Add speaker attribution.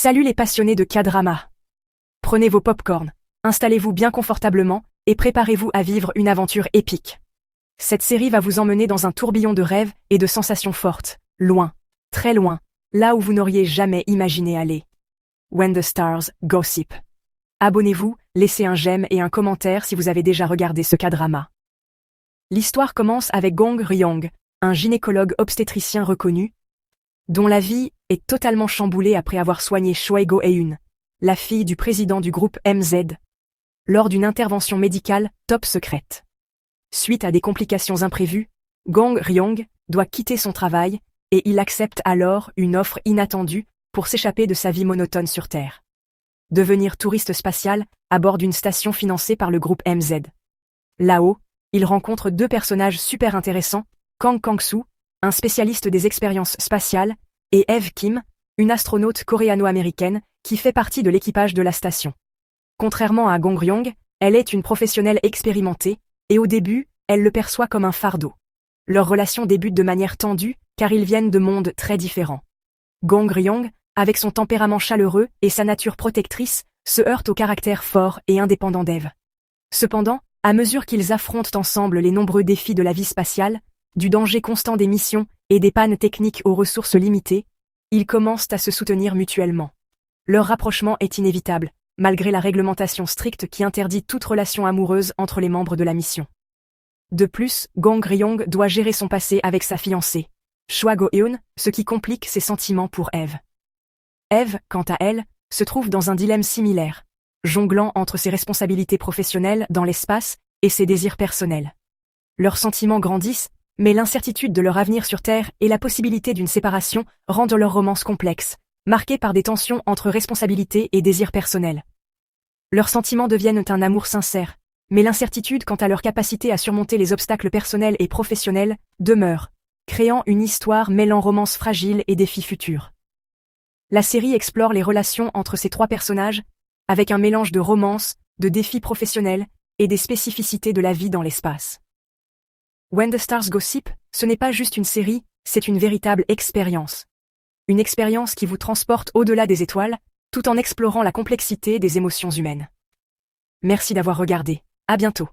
Speaker 1: Salut les passionnés de K-drama. Prenez vos pop-corns, installez-vous bien confortablement et préparez-vous à vivre une aventure épique. Cette série va vous emmener dans un tourbillon de rêves et de sensations fortes, loin, très loin, là où vous n'auriez jamais imaginé aller. When the Stars Gossip. Abonnez-vous, laissez un j'aime et un commentaire si vous avez déjà regardé ce K-drama. L'histoire commence avec Gong Ryong, un gynécologue obstétricien reconnu, dont la vie est totalement chamboulée après avoir soigné Choi Go-eun, la fille du président du groupe MZ, lors d'une intervention médicale top secrète. Suite à des complications imprévues, Gong Ryong doit quitter son travail et il accepte alors une offre inattendue pour s'échapper de sa vie monotone sur Terre. Devenir touriste spatial à bord d'une station financée par le groupe MZ. Là-haut, il rencontre deux personnages super intéressants, Kang Kang-soo, un spécialiste des expériences spatiales, et Eve Kim, une astronaute coréano-américaine qui fait partie de l'équipage de la station. Contrairement à Gong Ryong, elle est une professionnelle expérimentée, et au début, elle le perçoit comme un fardeau. Leur relation débute de manière tendue, car ils viennent de mondes très différents. Gong Ryong, avec son tempérament chaleureux et sa nature protectrice, se heurte au caractère fort et indépendant d'Eve. Cependant, à mesure qu'ils affrontent ensemble les nombreux défis de la vie spatiale, du danger constant des missions et des pannes techniques aux ressources limitées, ils commencent à se soutenir mutuellement. Leur rapprochement est inévitable, malgré la réglementation stricte qui interdit toute relation amoureuse entre les membres de la mission. De plus, Gong Ryong doit gérer son passé avec sa fiancée, Choi Go-eun, ce qui complique ses sentiments pour Eve. Eve, quant à elle, se trouve dans un dilemme similaire, jonglant entre ses responsabilités professionnelles dans l'espace et ses désirs personnels. Leurs sentiments grandissent, mais l'incertitude de leur avenir sur Terre et la possibilité d'une séparation rendent leur romance complexe, marquée par des tensions entre responsabilités et désirs personnels. Leurs sentiments deviennent un amour sincère, mais l'incertitude quant à leur capacité à surmonter les obstacles personnels et professionnels demeure, créant une histoire mêlant romance fragile et défis futurs. La série explore les relations entre ces trois personnages, avec un mélange de romance, de défis professionnels et des spécificités de la vie dans l'espace. When the Stars Gossip, ce n'est pas juste une série, c'est une véritable expérience. Une expérience qui vous transporte au-delà des étoiles, tout en explorant la complexité des émotions humaines. Merci d'avoir regardé. À bientôt.